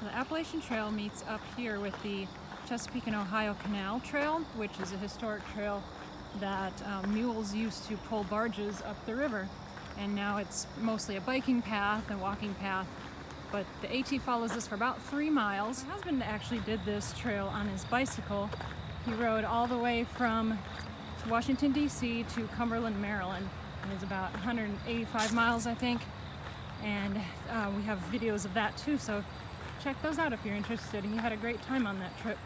So the Appalachian Trail meets up here with the Chesapeake and Ohio Canal Trail, which is a historic trail that mules used to pull barges up the river. And now it's mostly a biking path and walking path, but the AT follows this for about 3 miles. My husband actually did this trail on his bicycle. He rode all the way from Washington, D.C. to Cumberland, Maryland. And it's about 185 miles, I think. And we have videos of that too, so check those out if you're interested. He had a great time on that trip.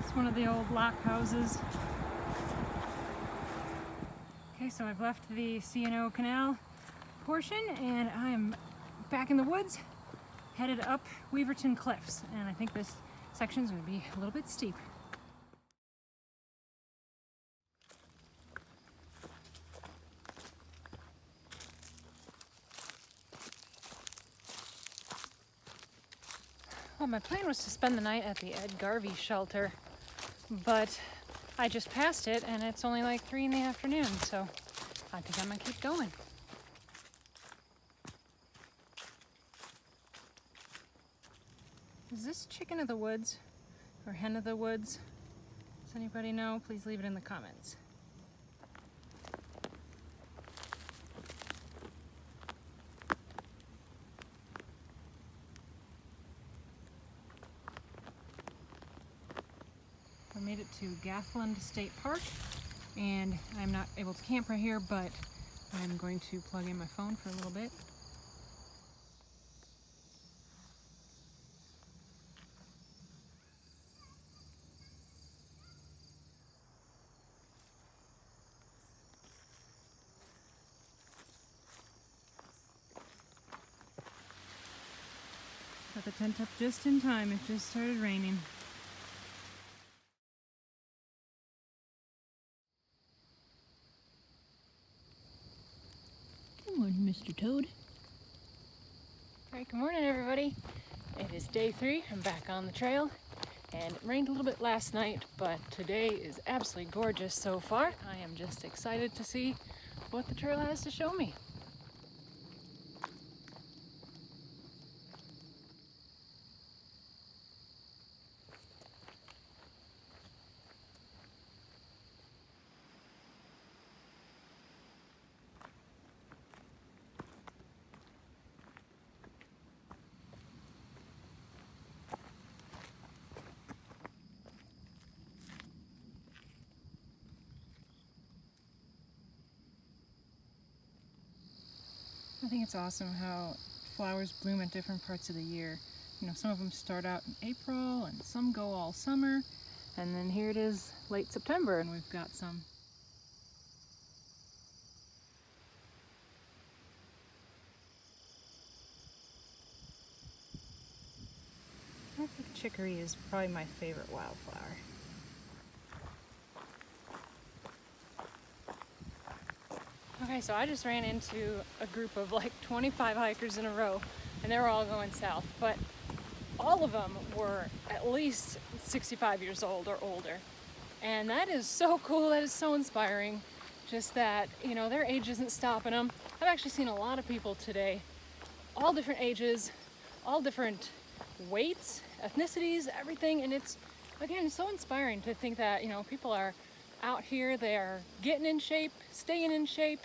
It's one of the old lock houses. Okay, so I've left the C&O Canal portion and I'm back in the woods, headed up Weaverton Cliffs, and I think this section's going to be a little bit steep. Well, my plan was to spend the night at the Ed Garvey shelter, but I just passed it and it's only like 3 in the afternoon, so I think I'm gonna keep going. Is this chicken of the woods or hen of the woods? Does anybody know? Please leave it in the comments. I made it to Gathland State Park, and I'm not able to camp right here, but I'm going to plug in my phone for a little bit. Got the tent up just in time. It just started raining. Good morning, Mr. Toad. All right, good morning, everybody. It is day 3. I'm back on the trail, and it rained a little bit last night, but today is absolutely gorgeous so far. I am just excited to see what the trail has to show me. I think it's awesome how flowers bloom at different parts of the year. You know, some of them start out in April and some go all summer. And then here it is late September and we've got some. I think chicory is probably my favorite wildflower. Okay, so I just ran into a group of like 25 hikers in a row, and they were all going south, but all of them were at least 65 years old or older. And that is so cool, that is so inspiring. Just that, you know, their age isn't stopping them. I've actually seen a lot of people today, all different ages, all different weights, ethnicities, everything, and it's, again, so inspiring to think that, you know, people are out here, they are getting in shape, staying in shape,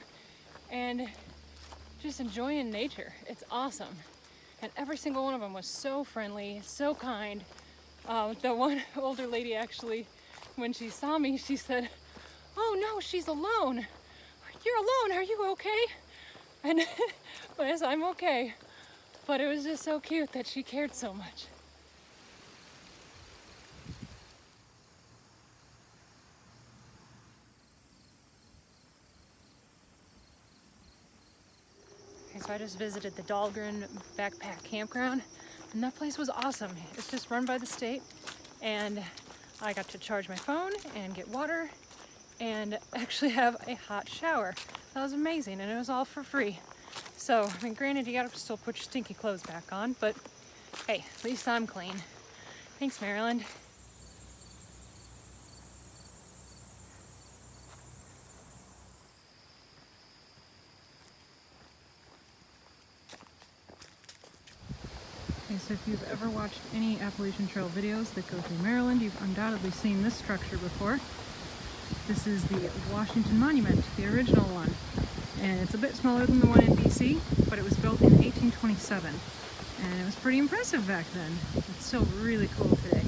and just enjoying nature. It's awesome. And every single one of them was so friendly, so kind. The one older lady actually, when she saw me, she said, "Oh no, she's alone. You're alone, are you okay?" And yes, I'm okay. But it was just so cute that she cared so much. Okay, so I just visited the Dahlgren backpack campground, and that place was awesome. It's just run by the state, and I got to charge my phone and get water and actually have a hot shower. That was amazing, and it was all for free. So, I mean, granted, you gotta still put your stinky clothes back on, but hey, at least I'm clean. Thanks, Maryland. Okay, so if you've ever watched any Appalachian Trail videos that go through Maryland, you've undoubtedly seen this structure before. This is the Washington Monument, the original one. And it's a bit smaller than the one in BC, but it was built in 1827. And it was pretty impressive back then. It's still really cool today.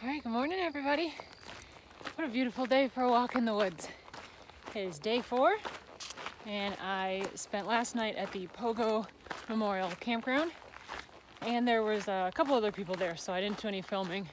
All right, good morning, everybody. What a beautiful day for a walk in the woods. It is day 4, and I spent last night at the Pogo Memorial Campground, and there was a couple other people there, so I didn't do any filming.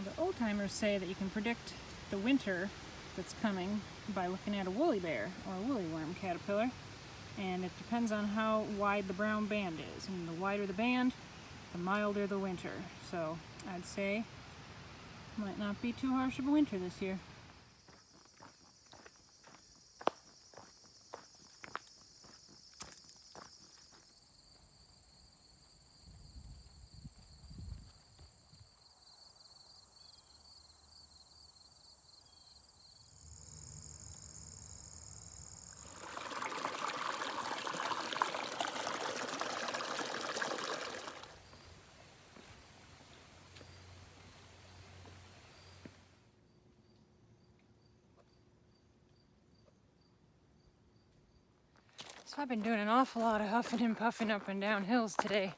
The old timers say that you can predict the winter that's coming by looking at a woolly bear or a woolly worm caterpillar, and it depends on how wide the brown band is, and the wider the band, the milder the winter. So I'd say might not be too harsh of a winter this year. So I've been doing an awful lot of huffing and puffing up and down hills today.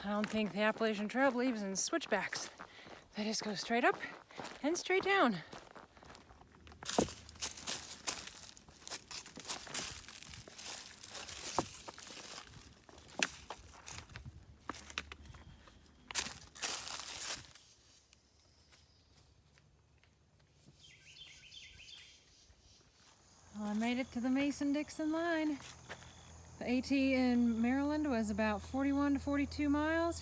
I don't think the Appalachian Trail believes in switchbacks. They just go straight up and straight down. Well, I made it to the Mason-Dixon line. The AT in Maryland was about 41 to 42 miles,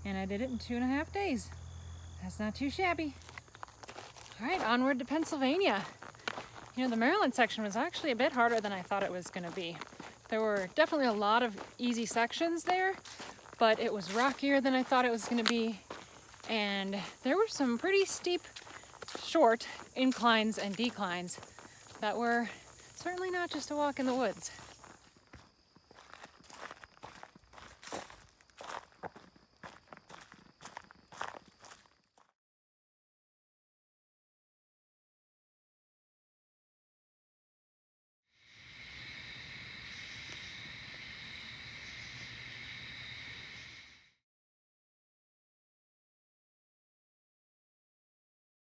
and I did it in 2.5 days. That's not too shabby. All right, onward to Pennsylvania. You know, the Maryland section was actually a bit harder than I thought it was gonna be. There were definitely a lot of easy sections there, but it was rockier than I thought it was gonna be, and there were some pretty steep, short inclines and declines that were certainly not just a walk in the woods.